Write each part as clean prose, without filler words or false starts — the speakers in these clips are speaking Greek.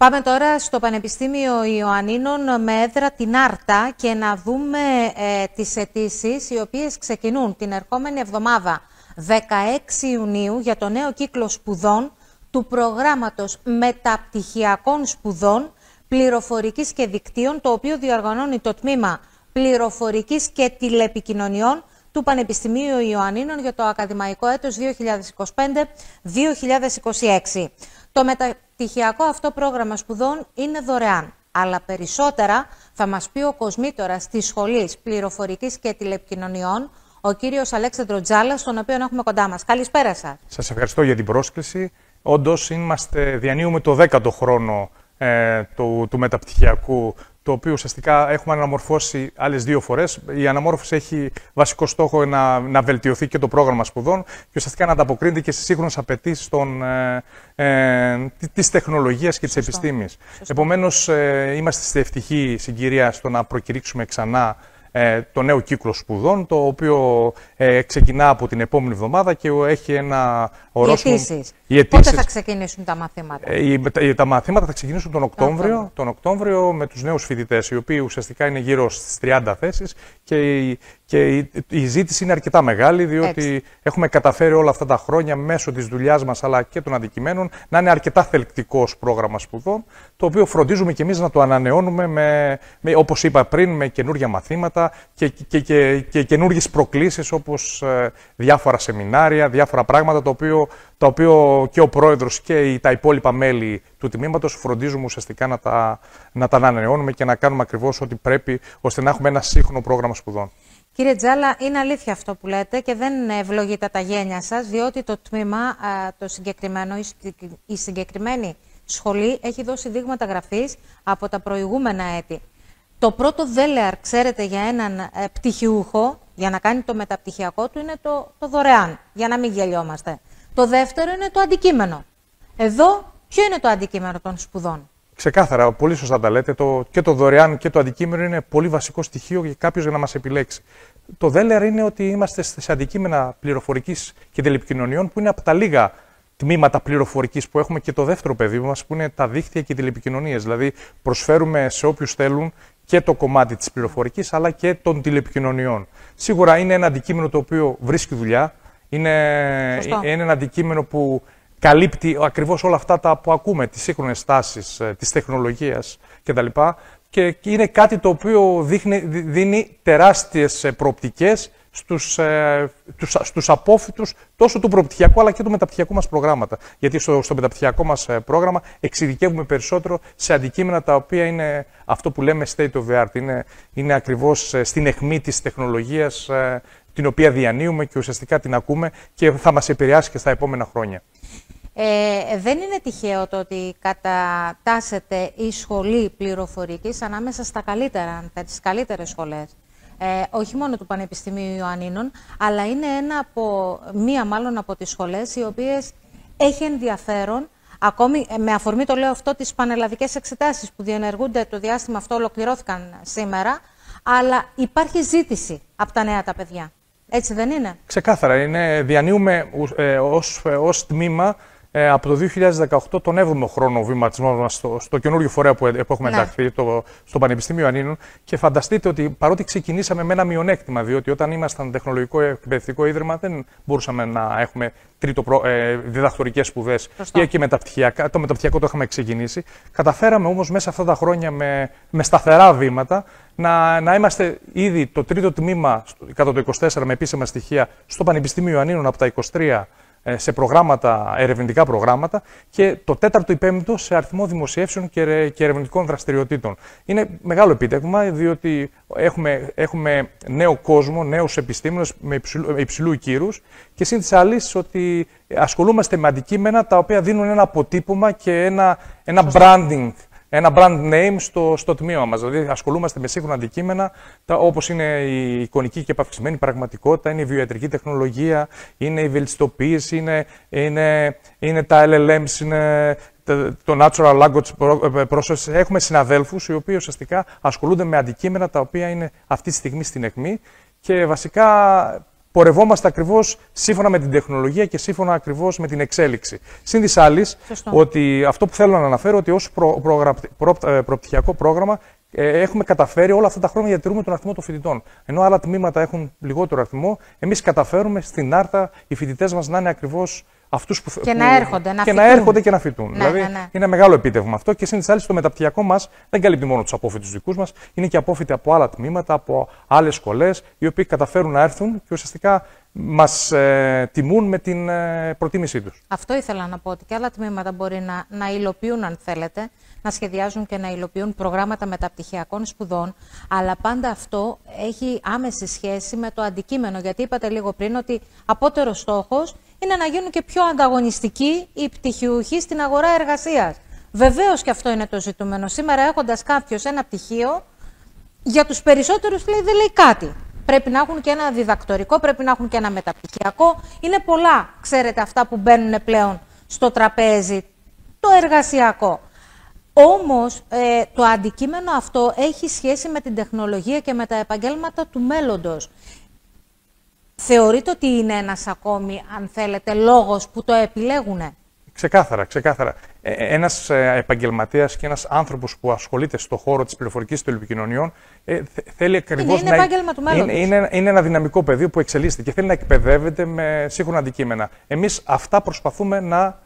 Πάμε τώρα στο Πανεπιστήμιο Ιωαννίνων με έδρα την Άρτα και να δούμε τις αιτήσεις οι οποίες ξεκινούν την ερχόμενη εβδομάδα 16 Ιουνίου για το νέο κύκλο σπουδών του προγράμματος μεταπτυχιακών σπουδών πληροφορικής και δικτύων, το οποίο διοργανώνει το τμήμα πληροφορικής και τηλεπικοινωνιών του Πανεπιστημίου Ιωαννίνων για το ακαδημαϊκό έτος 2025-2026. Το μεταπτυχιακό αυτό πρόγραμμα σπουδών είναι δωρεάν, αλλά περισσότερα θα μας πει ο κοσμήτορας της Σχολής Πληροφορικής και Τηλεπικοινωνιών, ο κύριος Αλέξανδρο Τζάλας, τον οποίο έχουμε κοντά μας. Καλησπέρα σας. Σας ευχαριστώ για την πρόσκληση. Όντως, διανύουμε το 10ο χρόνο του μεταπτυχιακού, το οποίο ουσιαστικά έχουμε αναμορφώσει άλλες 2 φορές. Η αναμόρφωση έχει βασικό στόχο να βελτιωθεί και το πρόγραμμα σπουδών και ουσιαστικά να ανταποκρίνεται και στις σύγχρονες απαιτήσεις της τεχνολογίας και της επιστήμης. Επομένως, είμαστε στη ευτυχή συγκυρία στο να προκηρύξουμε ξανά το νέο κύκλο σπουδών, το οποίο ξεκινά από την επόμενη εβδομάδα και έχει ένα ορόσημο. Οι αιτήσεις. Πότε θα ξεκινήσουν τα μαθήματα? Τα μαθήματα θα ξεκινήσουν τον Οκτώβριο με τους νέους φοιτητές, οι οποίοι ουσιαστικά είναι γύρω στις 30 θέσεις και η ζήτηση είναι αρκετά μεγάλη, διότι έχουμε καταφέρει όλα αυτά τα χρόνια μέσω της δουλειάς μας αλλά και των αντικειμένων να είναι αρκετά θελκτικός πρόγραμμα σπουδών, το οποίο φροντίζουμε και εμείς να το ανανεώνουμε όπως είπα πριν, με καινούργια μαθήματα και καινούργιες προκλήσεις, όπως διάφορα σεμινάρια, διάφορα πράγματα, τα οποία και ο πρόεδρος και τα υπόλοιπα μέλη του τμήματος φροντίζουμε ουσιαστικά να τα ανανεώνουμε και να κάνουμε ακριβώς ό,τι πρέπει, ώστε να έχουμε ένα σύγχρονο πρόγραμμα σπουδών. Κύριε Τζάλα, είναι αλήθεια αυτό που λέτε και δεν ευλογείται τα γένια σας, διότι το τμήμα, το συγκεκριμένο, η συγκεκριμένη σχολή έχει δώσει δείγματα γραφής από τα προηγούμενα έτη. Το πρώτο δέλεαρ, ξέρετε, για έναν πτυχιούχο, για να κάνει το μεταπτυχιακό του, είναι το δωρεάν, για να μην γελιόμαστε. Το δεύτερο είναι το αντικείμενο. Εδώ, ποιο είναι το αντικείμενο των σπουδών? Ξεκάθαρα, πολύ σωστά τα λέτε. Και το δωρεάν και το αντικείμενο είναι πολύ βασικό στοιχείο για κάποιος για να μας επιλέξει. Το δέλεαρ είναι ότι είμαστε σε αντικείμενα πληροφορικής και τηλεπικοινωνιών, που είναι από τα λίγα τμήματα πληροφορικής που έχουμε, και το δεύτερο πεδίο μας, που είναι τα δίκτυα και οι τηλεπικοινωνίες. Δηλαδή, προσφέρουμε σε όποιους θέλουν και το κομμάτι της πληροφορικής αλλά και των τηλεπικοινωνιών. Σίγουρα είναι ένα αντικείμενο το οποίο βρίσκει δουλειά. Είναι ένα αντικείμενο που καλύπτει ακριβώς όλα αυτά που ακούμε, τις σύγχρονες τάσεις, της τεχνολογίας κτλ. Και είναι κάτι το οποίο δίνει τεράστιες προοπτικές στους απόφοιτους τόσο του προπτυχιακού αλλά και του μεταπτυχιακού μας προγράμματα. Γιατί στο μεταπτυχιακό μας πρόγραμμα εξειδικεύουμε περισσότερο σε αντικείμενα τα οποία είναι αυτό που λέμε state of the art. Είναι ακριβώς στην αιχμή της τεχνολογίας, την οποία διανύουμε και ουσιαστικά την ακούμε και θα μας επηρεάσει και στα επόμενα χρόνια. Δεν είναι τυχαίο το ότι κατατάσσεται η σχολή πληροφορικής ανάμεσα στις καλύτερες σχολές. Όχι μόνο του Πανεπιστημίου Ιωαννίνων, αλλά είναι μία από τις σχολές οι οποίες έχει ενδιαφέρον, ακόμη με αφορμή το λέω αυτό, τις πανελλαδικές εξετάσεις που διενεργούνται το διάστημα αυτό, ολοκληρώθηκαν σήμερα, αλλά υπάρχει ζήτηση από τα νέα τα παιδιά. Έτσι δεν είναι? Ξεκάθαρα. Διανύουμε ως τμήμα από το 2018 τον 7ο χρόνο βηματισμό μας στο καινούργιο φορέα που έχουμε ενταχθεί, στο Πανεπιστήμιο Ιωαννίνων, και φανταστείτε ότι παρότι ξεκινήσαμε με ένα μειονέκτημα, διότι όταν ήμασταν τεχνολογικό εκπαιδευτικό ίδρυμα δεν μπορούσαμε να έχουμε διδακτορικές σπουδές ή και μεταπτυχιακά. Το μεταπτυχιακό το είχαμε ξεκινήσει. Καταφέραμε όμως μέσα αυτά τα χρόνια με σταθερά βήματα να είμαστε ήδη το 3ο τμήμα κατά το 24 με επίσημα στοιχεία στο Πανεπιστήμιο Ιωαννίνων από τα 23 σε ερευνητικά προγράμματα, και το 4ο ή 5ο σε αριθμό δημοσιεύσεων και ερευνητικών δραστηριοτήτων. Είναι μεγάλο επίτευγμα, διότι έχουμε νέο κόσμο, νέους επιστήμονες με υψηλού κύρους, και σύν της άλλης ότι ασχολούμαστε με αντικείμενα τα οποία δίνουν ένα αποτύπωμα και ένα branding. Ένα brand name στο τμήμα μας. Δηλαδή, ασχολούμαστε με σύγχρονα αντικείμενα, όπως είναι η εικονική και επαυξημένη πραγματικότητα, είναι η βιοιατρική τεχνολογία, είναι η βελτιστοποίηση, είναι τα LLMs, είναι το Natural Language Processing. Έχουμε συναδέλφους οι οποίοι ουσιαστικά ασχολούνται με αντικείμενα τα οποία είναι αυτή τη στιγμή στην αιχμή, και βασικά πορευόμαστε ακριβώς σύμφωνα με την τεχνολογία και σύμφωνα ακριβώς με την εξέλιξη. Συν της άλλης, ότι αυτό που θέλω να αναφέρω, ότι ως προπτυχιακό πρόγραμμα έχουμε καταφέρει όλα αυτά τα χρόνια να διατηρούμε τον αριθμό των φοιτητών. Ενώ άλλα τμήματα έχουν λιγότερο αριθμό, εμείς καταφέρουμε στην Άρτα οι φοιτητές μας να είναι ακριβώς αυτούς που να έρχονται και να φοιτούν. Δηλαδή, είναι ένα μεγάλο επίτευγμα αυτό και συν της άλλης το μεταπτυχιακό μας δεν καλύπτει μόνο τους απόφοιτους δικούς μας, είναι και απόφοιτοι από άλλα τμήματα, από άλλες σχολές, οι οποίοι καταφέρουν να έρθουν και ουσιαστικά μας τιμούν με την προτίμησή τους. Αυτό ήθελα να πω, ότι και άλλα τμήματα μπορεί να υλοποιούν, αν θέλετε, να σχεδιάζουν και να υλοποιούν προγράμματα μεταπτυχιακών σπουδών, αλλά πάντα αυτό έχει άμεση σχέση με το αντικείμενο, γιατί είπατε λίγο πριν ότι απότερος στόχος είναι να γίνουν και πιο ανταγωνιστικοί οι πτυχιούχοι στην αγορά εργασίας. Βεβαίως και αυτό είναι το ζητούμενο. Σήμερα, έχοντας κάποιος ένα πτυχίο, για τους περισσότερους δεν λέει κάτι. Πρέπει να έχουν και ένα διδακτορικό, πρέπει να έχουν και ένα μεταπτυχιακό. Είναι πολλά, ξέρετε, αυτά που μπαίνουν πλέον στο τραπέζι, το εργασιακό. Όμως, το αντικείμενο αυτό έχει σχέση με την τεχνολογία και με τα επαγγέλματα του μέλλοντος. Θεωρείτε ότι είναι ένας ακόμη, αν θέλετε, λόγος που το επιλέγουνε? Ξεκάθαρα, ξεκάθαρα. Ένας επαγγελματίας και ένας άνθρωπος που ασχολείται στον χώρο της πληροφορικής και των επικοινωνιών θέλει ακριβώς είναι επάγγελμα του μέλλοντος. Είναι ένα δυναμικό πεδίο που εξελίσσεται και θέλει να εκπαιδεύεται με σύγχρονα αντικείμενα. Εμείς αυτά προσπαθούμε να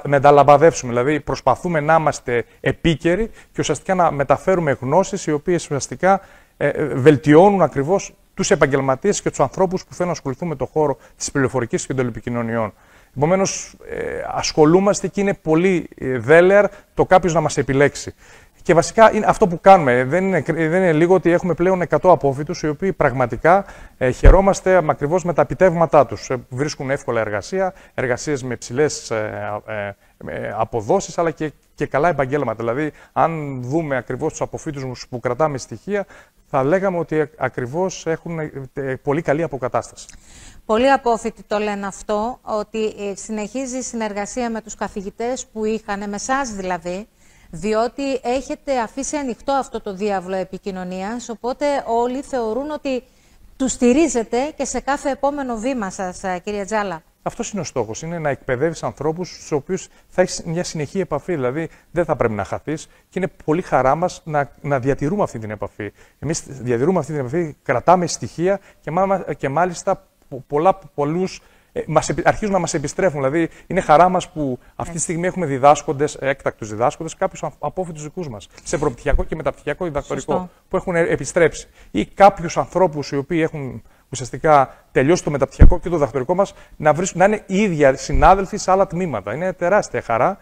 μεταλαμπαδεύσουμε. Δηλαδή, προσπαθούμε να είμαστε επίκαιροι και ουσιαστικά να μεταφέρουμε γνώσεις οι οποίες ουσιαστικά βελτιώνουν ακριβώς τους επαγγελματίες και τους ανθρώπους που θέλουν να ασχοληθούν με τον χώρο της πληροφορικής και των επικοινωνιών. Επομένως, ασχολούμαστε και είναι πολύ δέλεαρ το κάποιος να μας επιλέξει. Και βασικά είναι αυτό που κάνουμε. Δεν είναι λίγο ότι έχουμε πλέον 100 απόφοιτους οι οποίοι πραγματικά χαιρόμαστε ακριβώς με τα επιτεύγματά τους. Βρίσκουν εύκολα εργασίες με υψηλές αποδόσεις, αλλά και καλά επαγγέλματα. Δηλαδή, αν δούμε ακριβώς τους αποφοίτους που κρατάμε στοιχεία, θα λέγαμε ότι ακριβώς έχουν πολύ καλή αποκατάσταση. Πολλοί απόφοιτοι το λένε αυτό, ότι συνεχίζει η συνεργασία με τους καθηγητές που είχαν, με εσάς δηλαδή, διότι έχετε αφήσει ανοιχτό αυτό το διάβλο επικοινωνίας, οπότε όλοι θεωρούν ότι τους στηρίζετε και σε κάθε επόμενο βήμα σας, κύριε Τζάλα. Αυτός είναι ο στόχος, είναι να εκπαιδεύεις ανθρώπους στους οποίους θα έχεις μια συνεχή επαφή, δηλαδή δεν θα πρέπει να χαθείς και είναι πολύ χαρά μας να διατηρούμε αυτή την επαφή. Εμείς διατηρούμε αυτή την επαφή, κρατάμε στοιχεία και μάλιστα πολλούς αρχίζουν να μας επιστρέφουν. Δηλαδή, είναι χαρά μας που αυτή τη στιγμή έχουμε διδάσκοντες, έκτακτους διδάσκοντες, κάποιους απόφοιτους δικούς μας, σε προπτυχιακό και μεταπτυχιακό διδακτορικό, που έχουν επιστρέψει. Ή κάποιους ανθρώπους οι οποίοι έχουν ουσιαστικά τελειώσει το μεταπτυχιακό και το διδακτορικό μας, να είναι οι ίδιοι συνάδελφοι σε άλλα τμήματα. Είναι τεράστια χαρά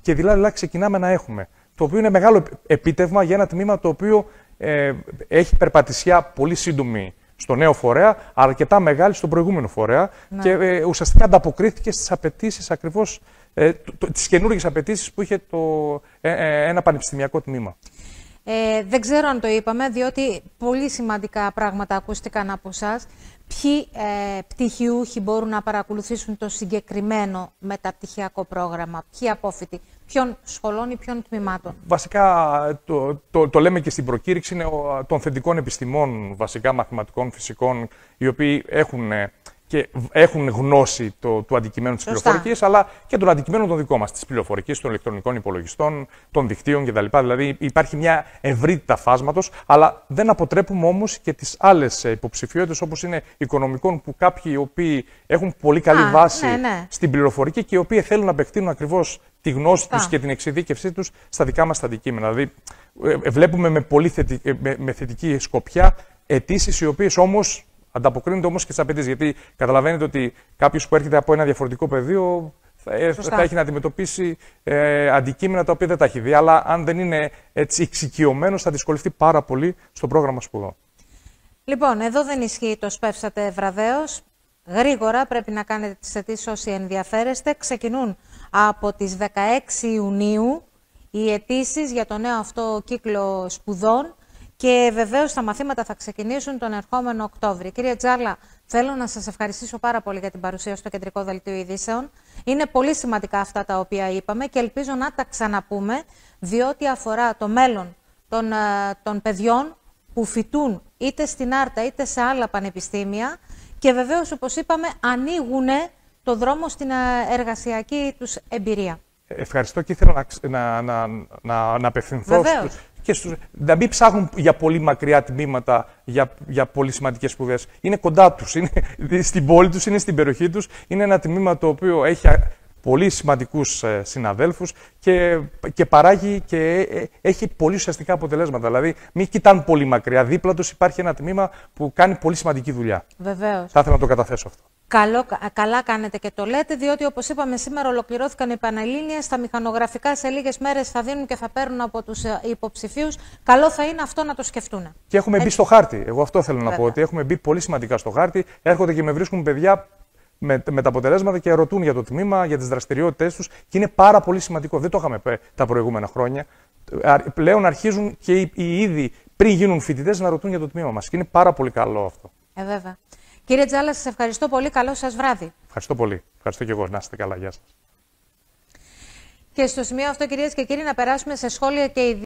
και δηλαδή ξεκινάμε να έχουμε. Το οποίο είναι μεγάλο επίτευγμα για ένα τμήμα το οποίο έχει περπατησιά πολύ σύντομη στο νέο φορέα, αρκετά μεγάλη στον προηγούμενο φορέα και ουσιαστικά ανταποκρίθηκε στις απαιτήσεις ακριβώς, τις καινούργιες απαιτήσεις που είχε ένα πανεπιστημιακό τμήμα. Δεν ξέρω αν το είπαμε, διότι πολύ σημαντικά πράγματα ακούστηκαν από εσάς. Ποιοι πτυχιούχοι μπορούν να παρακολουθήσουν το συγκεκριμένο μεταπτυχιακό πρόγραμμα, ποιοι απόφοιτοι, ποιων σχολών ή ποιων τμήματων? Βασικά το λέμε και στην προκήρυξη, είναι των θετικών επιστημών, βασικά μαθηματικών, φυσικών, οι οποίοι έχουν γνώση του αντικειμένου της πληροφορικής, αλλά και των αντικειμένων των δικών μας, της πληροφορικής, των ηλεκτρονικών υπολογιστών, των δικτύων κτλ. Δηλαδή υπάρχει μια ευρύτητα φάσματος, αλλά δεν αποτρέπουμε όμως και τις άλλες υποψηφιότητες, όπως είναι οικονομικών, που κάποιοι οι οποίοι έχουν πολύ καλή βάση στην πληροφορική και οι οποίοι θέλουν να επεκτείνουν ακριβώς τη γνώση τους και την εξειδίκευσή τους στα δικά μας τα αντικείμενα. Δηλαδή βλέπουμε με θετική σκοπιά αιτήσεις οι οποίες όμως ανταποκρίνονται όμως και στις απαιτήσεις. Γιατί καταλαβαίνετε ότι κάποιος που έρχεται από ένα διαφορετικό πεδίο θα έχει να αντιμετωπίσει αντικείμενα τα οποία δεν τα έχει δει. Αλλά αν δεν είναι έτσι εξοικειωμένος, θα δυσκολευτεί πάρα πολύ στο πρόγραμμα σπουδών. Λοιπόν, εδώ δεν ισχύει το σπεύσατε βραδέως. Γρήγορα πρέπει να κάνετε τις αιτήσεις όσοι ενδιαφέρεστε. Ξεκινούν από τις 16 Ιουνίου οι αιτήσεις για το νέο αυτό κύκλο σπουδών. Και βεβαίως τα μαθήματα θα ξεκινήσουν τον ερχόμενο Οκτώβρη. Κύριε Τζάλα, θέλω να σας ευχαριστήσω πάρα πολύ για την παρουσία στο Κεντρικό Δελτίο Ειδήσεων. Είναι πολύ σημαντικά αυτά τα οποία είπαμε και ελπίζω να τα ξαναπούμε, διότι αφορά το μέλλον των παιδιών που φοιτούν είτε στην Άρτα είτε σε άλλα πανεπιστήμια και βεβαίως, όπως είπαμε, ανοίγουν το δρόμο στην εργασιακή τους εμπειρία. Ευχαριστώ και ήθελα να απευθυνθώ να μην ψάχνουν για πολύ μακριά τμήματα, για πολύ σημαντικές σπουδές. Είναι κοντά τους, είναι στην πόλη τους, είναι στην περιοχή τους. Είναι ένα τμήμα το οποίο έχει πολύ σημαντικούς συναδέλφους και παράγει και έχει πολύ ουσιαστικά αποτελέσματα. Δηλαδή, μην κοιτάνε πολύ μακριά. Δίπλα τους υπάρχει ένα τμήμα που κάνει πολύ σημαντική δουλειά. Βεβαίως. Θα ήθελα να το καταθέσω αυτό. Καλά κάνετε και το λέτε, διότι όπως είπαμε σήμερα ολοκληρώθηκαν οι Πανελλήνιες, τα μηχανογραφικά σε λίγες μέρες θα δίνουν και θα παίρνουν από τους υποψηφίους. Καλό θα είναι αυτό να το σκεφτούν. Και έχουμε μπει στο χάρτη. Εγώ αυτό θέλω να πω, ότι έχουμε μπει πολύ σημαντικά στο χάρτη. Έρχονται και με βρίσκουν παιδιά με τα αποτελέσματα και ρωτούν για το τμήμα, για τις δραστηριότητές τους και είναι πάρα πολύ σημαντικό. Δεν το είχαμε τα προηγούμενα χρόνια. Πλέον αρχίζουν και οι ήδη πριν γίνουν φοιτητές να ρωτούν για το τμήμα μας και είναι πάρα πολύ καλό αυτό. Βέβαια. Κύριε Τζάλα, σας ευχαριστώ πολύ. Καλό σας βράδυ. Ευχαριστώ πολύ. Ευχαριστώ και εγώ. Να είστε καλά. Γεια σας. Και στο σημείο αυτό, κυρίες και κύριοι, να περάσουμε σε σχόλια και